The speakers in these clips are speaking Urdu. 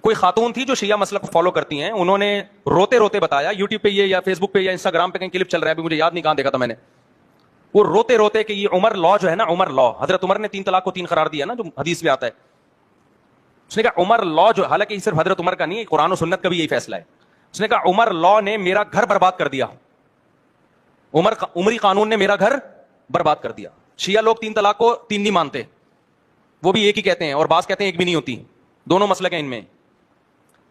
کوئی خاتون تھی جو شیعہ مسلک کو فالو کرتی ہیں, انہوں نے روتے روتے بتایا, یوٹیوب پہ یہ یا فیس بک پہ یا انسٹاگرام پہ کہیں کلپ چل رہا ہے, ابھی مجھے یاد نہیں کہاں دیکھا تھا میں نے, وہ روتے روتے کہ یہ عمر لا جو ہے نا, عمر لا, حضرت عمر نے 3 طلاق کو 3 قرار دیا نا, جو حدیث میں آتا ہے. اس نے کہا عمر لا جو, حالانکہ یہ صرف حضرت عمر کا نہیں, قرآن و سنت کا بھی یہی فیصلہ ہے. اس نے کہا عمر لا نے میرا گھر برباد کر دیا, عمری قانون نے میرا گھر برباد کر دیا. شیعہ لوگ 3 طلاق کو 3 نہیں مانتے, وہ بھی ایک ہی کہتے ہیں, اور بعض کہتے ہیں ایک بھی نہیں ہوتی, دونوں مسلک ہیں ان میں.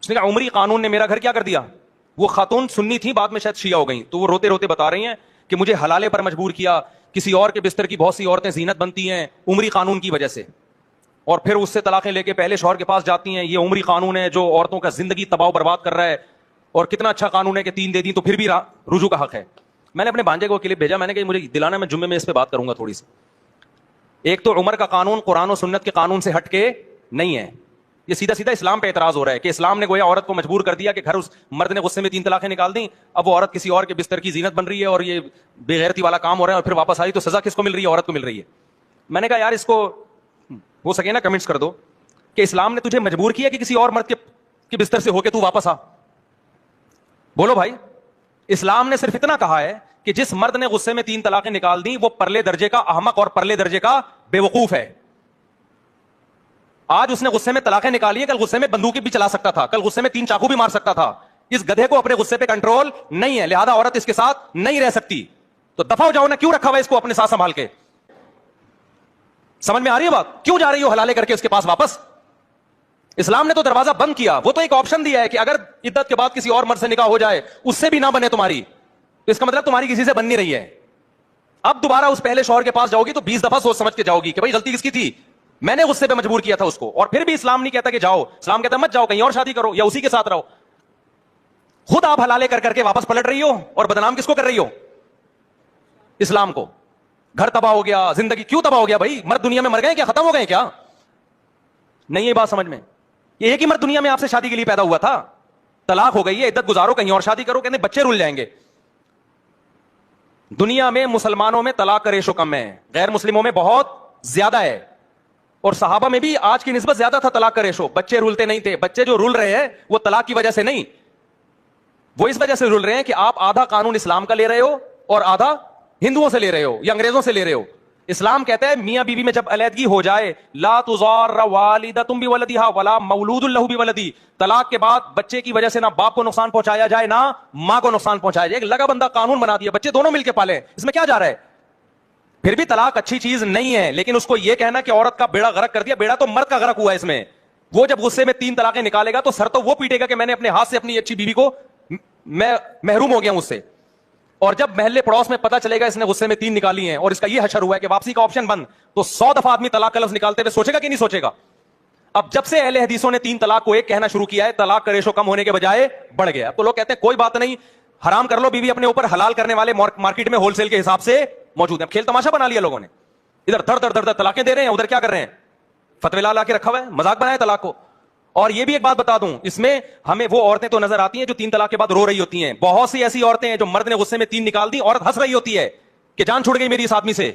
اس نے کہا عمری قانون نے میرا گھر کیا کر دیا. وہ خاتون سنی تھی, بعد میں شاید شیعہ ہو گئی, تو وہ روتے روتے بتا رہی ہیں کہ مجھے حلالے پر مجبور کیا, کسی اور کے بستر کی بہت سی عورتیں زینت بنتی ہیں عمری قانون کی وجہ سے, اور پھر اس سے طلاقیں لے کے پہلے شوہر کے پاس جاتی ہیں. یہ عمری قانون ہے جو عورتوں کا زندگی تباہ و برباد کر رہا ہے, اور کتنا اچھا قانون ہے کہ 3 دے دی تو پھر بھی رجوع کا حق ہے. میں نے اپنے بھانجے کو کلپ بھیجا, میں نے کہا مجھے دلانا, میں جمعے میں اس پہ بات کروں گا تھوڑی سی. ایک تو عمر کا قانون قرآن و سنت کے قانون سے ہٹ کے نہیں ہے, یہ سیدھا سیدھا اسلام پہ اعتراض ہو رہا ہے کہ اسلام نے گویا عورت کو مجبور کر دیا کہ گھر, اس مرد نے غصے میں 3 طلاقیں نکال دیں, اب وہ عورت کسی اور کے بستر کی زینت بن رہی ہے, اور یہ بے غیرتی والا کام ہو رہا ہے, اور پھر واپس آئی تو سزا کس کو مل رہی ہے, عورت کو مل رہی ہے. میں نے کہا یار اس کو ہو سکے نا کمنٹس کر دو کہ اسلام نے تجھے مجبور کیا کہ کسی اور مرد کے بستر سے ہو کے تو واپس آ. بولو بھائی, اسلام نے صرف اتنا کہا ہے کہ جس مرد نے غصے میں 3 طلاقیں نکال دیں وہ پرلے درجے کا احمق اور پرلے درجے کا بے وقوف ہے. آج اس نے غصے میں طلاقیں نکالی ہے, کل غصے میں بندوق بھی چلا سکتا تھا, کل غصے میں 3 چاقو بھی مار سکتا تھا. اس گدھے کو اپنے غصے پہ کنٹرول نہیں ہے, لہذا عورت اس کے ساتھ نہیں رہ سکتی. تو دفع ہو جاؤ نا, کیوں رکھا ہوا اس کو اپنے ساتھ سنبھال کے. سمجھ میں آ رہی ہے بات, کیوں جا رہی ہو حلالے کر کے اس کے پاس واپس. اسلام نے تو دروازہ بند کیا, وہ تو ایک آپشن دیا ہے کہ اگر عدت کے بعد کسی اور مرد سے نکاح ہو جائے, اس سے بھی نہ بنے تمہاری, تو اس کا مطلب تمہاری کسی سے بن نہیں رہی ہے. اب دوبارہ اس پہلے شوہر کے پاس جاؤ گی تو 20 دفعہ سوچ سمجھ کے جاؤ گی کہ بھائی غلطی کس کی تھی, میں نے غصے پہ مجبور کیا تھا اس کو. اور پھر بھی اسلام نہیں کہتا کہ جاؤ, اسلام کہتا مت جاؤ, کہیں اور شادی کرو یا اسی کے ساتھ رہو. خود آپ حلالے کر کے واپس پلٹ رہی ہو, اور بدنام کس کو کر رہی ہو, اسلام کو. گھر تباہ ہو گیا, زندگی کیوں تباہ ہو گیا بھائی, مرد دنیا میں مر گئے کیا, ختم ہو گئے کیا. نہیں, یہ بات سمجھ میں, یہ ایک ہی مرد دنیا میں آپ سے شادی کے لیے پیدا ہوا تھا, طلاق ہو گئی ہے, عدت گزارو, کہیں اور شادی کرو, کہتے بچے رول جائیں گے. دنیا میں مسلمانوں میں طلاق کا ریشو کم ہے, غیر مسلموں میں بہت زیادہ ہے, اور صحابہ میں بھی آج کی نسبت زیادہ تھا طلاق کا ریشو. بچے رولتے نہیں تھے, بچے جو رول رہے ہیں وہ طلاق کی وجہ سے نہیں, وہ اس وجہ سے رول رہے ہیں کہ آپ آدھا قانون اسلام کا لے رہے ہو اور آدھا ہندوؤں سے لے رہے ہو یا انگریزوں سے لے رہے ہو. اسلام کہتا ہے میاں بیوی میں جب علیحدگی ہو جائے, لا تضار والدۃ بولدہا ولا مولود لہ بولدی, طلاق کے بعد بچے کی وجہ سے نہ باپ کو نقصان پہنچایا جائے نہ ماں کو نقصان پہنچایا جائے. ایک لگا بندہ قانون بنا دیا, بچے دونوں مل کے پالیں, اس میں کیا جا رہا ہے. پھر بھی طلاق اچھی چیز نہیں ہے, لیکن اس کو یہ کہنا کہ عورت کا بیڑا غرق کر دیا, بیڑا تو مرد کا غرق ہوا ہے اس میں. وہ جب غصے میں 3 طلاقیں نکالے گا تو سر تو وہ پیٹے گا کہ میں نے اپنے ہاتھ سے اپنی اچھی بیوی کو میں محروم ہو گیا ہوں اس سے. اور جب محلے پڑوس میں پتا چلے گا اس نے غصے میں 3 نکالی ہیں اور اس کا یہ حشر ہوا ہے کہ واپسی کا آپشن بند, تو 100 دفعہ آدمی طلاق کا لفظ نکالتے ہوئے سوچے گا کہ نہیں سوچے گا. اب جب سے اہل حدیثوں نے 3 طلاق کو ایک کہنا شروع کیا ہے, طلاق کا ریشو کم ہونے کے بجائے بڑھ گیا. اب تو لوگ کہتے ہیں کوئی بات نہیں, حرام کر لو بیوی اپنے اوپر, حلال کرنے والے مارکیٹ میں ہول سیل کے حساب سے موجود ہیں. کھیل تماشا بنا لیا لوگوں نے, ادھر دھڑ دھڑ طلاقیں دے رہے ہیں, ادھر کیا کر رہے ہیں, فتوی لا کے رکھا ہوا ہے, مذاق بنایا طلاق کو. اور یہ بھی ایک بات بتا دوں, اس میں ہمیں وہ عورتیں تو نظر آتی ہیں جو 3 طلاق کے بعد رو رہی ہوتی ہیں. بہت سی ایسی عورتیں ہیں جو مرد نے غصے میں 3 نکال دی, عورت ہنس رہی ہوتی ہے کہ جان چھوڑ گئی میری اس آدمی سے.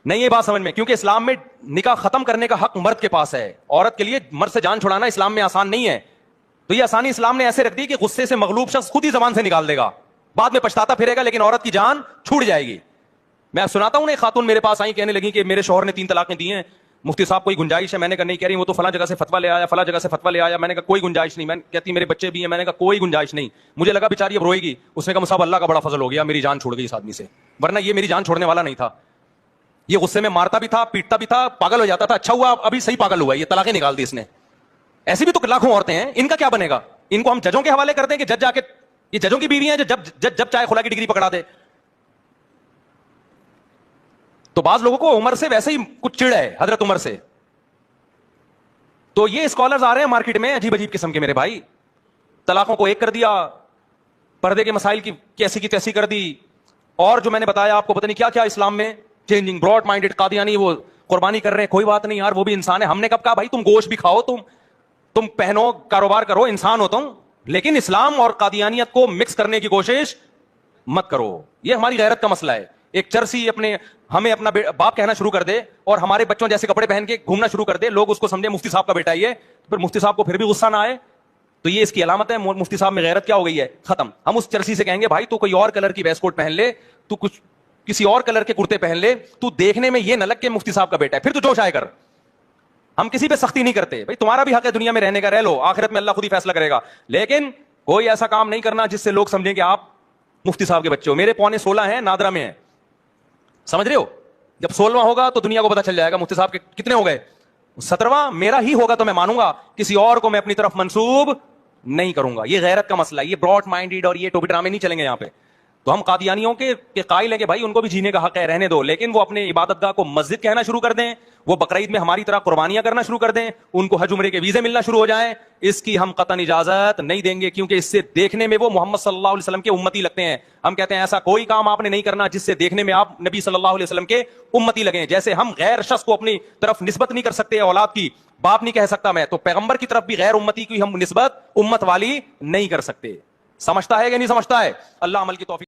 نہیں, یہ بات سمجھ میں, کیونکہ اسلام میں نکاح ختم کرنے کا حق مرد کے پاس ہے. عورت کے لیے مرد سے جان چھڑانا اسلام میں آسان نہیں ہے. تو یہ آسانی اسلام نے ایسے رکھ دی کہ غصے سے مغلوب شخص خود ہی زبان سے نکال دے گا, بعد میں پچھتاتا پھرے گا, لیکن عورت کی جان چھوٹ جائے گی. میں سناتا ہوں, ایک خاتون میرے پاس آئی, کہنے لگی کہ میرے شوہر نے 3 طلاقیں دی ہیں, مفتی صاحب کوئی گنجائش ہے. میں نے کہا نہیں. کہہ رہی وہ تو فلاں جگہ سے فتویٰ لے آیا, فلاں جگہ سے فتویٰ لے آیا. میں نے کہا کوئی گنجائش نہیں. میں کہتی میرے بچے بھی ہیں. میں نے کہا کوئی گنجائش نہیں. مجھے لگا بیچاری اب روئے گی. اس نے کہا صاحب اللہ کا بڑا فضل ہو گیا, میری جان چھوڑ گئی اس آدمی سے, ورنہ یہ میری جان چھوڑنے والا نہیں تھا. یہ غصے میں مارتا بھی تھا, پیٹتا بھی تھا, پاگل ہو جاتا تھا. اچھا ہوا ابھی صحیح پاگل ہوا ہے, یہ طلاقیں نکال دی اس نے. ایسی بھی تو لاکھوں عورتیں ہیں, ان کا کیا بنے گا. ان کو ہم ججوں کے حوالے کرتے ہیں کہ جج جا کے, یہ ججوں کی بیوی ہیں جو جب چاہے خلا کی ڈگری پکڑا دے. تو بعض لوگوں کو عمر سے ویسے ہی کچھ چڑ ہے, حضرت عمر سے. تو یہ اسکالرز آ رہے ہیں مارکیٹ میں عجیب عجیب قسم کے, میرے بھائی. طلاقوں کو 1 کر دیا, پردے کے مسائل کی کیسی کی تیسی کر دی, اور جو میں نے بتایا آپ کو پتہ نہیں کیا کیا اسلام میں چینجنگ, براڈ مائنڈڈ قادیانی وہ قربانی کر رہے ہیں. کوئی بات نہیں یار, وہ بھی انسان ہے. ہم نے کب کہا بھائی تم گوشت بھی کھاؤ, تم پہنو, کاروبار کرو, انسان ہو تم, لیکن اسلام اور قادیانیت کو مکس کرنے کی کوشش مت کرو. یہ ہماری غیرت کا مسئلہ ہے. ایک چرسی اپنے ہمیں اپنا باپ کہنا شروع کر دے اور ہمارے بچوں جیسے کپڑے پہن کے گھومنا شروع کر دے, لوگ اس کو سمجھے مفتی صاحب کا بیٹا ہی ہے, پھر مفتی صاحب کو پھر بھی غصہ نہ آئے, تو یہ اس کی علامت ہے مفتی صاحب میں غیرت کیا ہو گئی ہے, ختم. ہم اس چرسی سے کہیں گے بھائی تو کوئی اور کلر کی ویسٹ کوٹ پہن لے, تو کچھ کسی اور کلر کے کرتے پہن لے, تو دیکھنے میں یہ نہ لگ کہ مفتی صاحب کا بیٹا ہے, پھر تو جوش آئے کر. ہم کسی پہ سختی نہیں کرتے, بھائی تمہارا بھی حق ہے دنیا میں رہنے کا, رہ لو, آخرت میں اللہ خود ہی فیصلہ کرے گا, لیکن کوئی ایسا کام نہیں کرنا جس سے لوگ سمجھیں کہ آپ مفتی صاحب کے بچے ہو. میرے 15.5 ہیں, نادرا میں ہیں, سمجھ رہے ہو, جب 16واں ہوگا تو دنیا کو پتا چل جائے گا مفتی صاحب کے کتنے ہو گئے. 17واں میرا ہی ہوگا تو میں مانوں گا, کسی اور کو میں اپنی طرف منسوب نہیں کروں گا. یہ غیرت کا مسئلہ ہے, یہ براڈ مائنڈیڈ اور یہ ٹوپی ڈرامے نہیں چلیں گے یہاں پہ. تو ہم قادیانیوں کے قائل ہیں کہ بھائی ان کو بھی جینے کا حق ہے, رہنے دو, لیکن وہ اپنے عبادت گاہ کو مسجد کہنا شروع کر دیں, وہ بقرعید میں ہماری طرح قربانیاں کرنا شروع کر دیں, ان کو حج عمرے کے ویزے ملنا شروع ہو جائیں, اس کی ہم قطعاً اجازت نہیں دیں گے, کیونکہ اس سے دیکھنے میں وہ محمد صلی اللہ علیہ وسلم کے امتی لگتے ہیں. ہم کہتے ہیں ایسا کوئی کام آپ نے نہیں کرنا جس سے دیکھنے میں آپ نبی صلی اللہ علیہ وسلم کے امتی لگیں. جیسے ہم غیر شخص کو اپنی طرف نسبت نہیں کر سکتے اولاد کی, باپ نہیں کہہ سکتا میں, تو پیغمبر کی طرف بھی غیر امتی کی ہم نسبت امت والی نہیں کر سکتے. سمجھتا ہے کہ نہیں سمجھتا ہے؟ اللہ عمل کی توفیق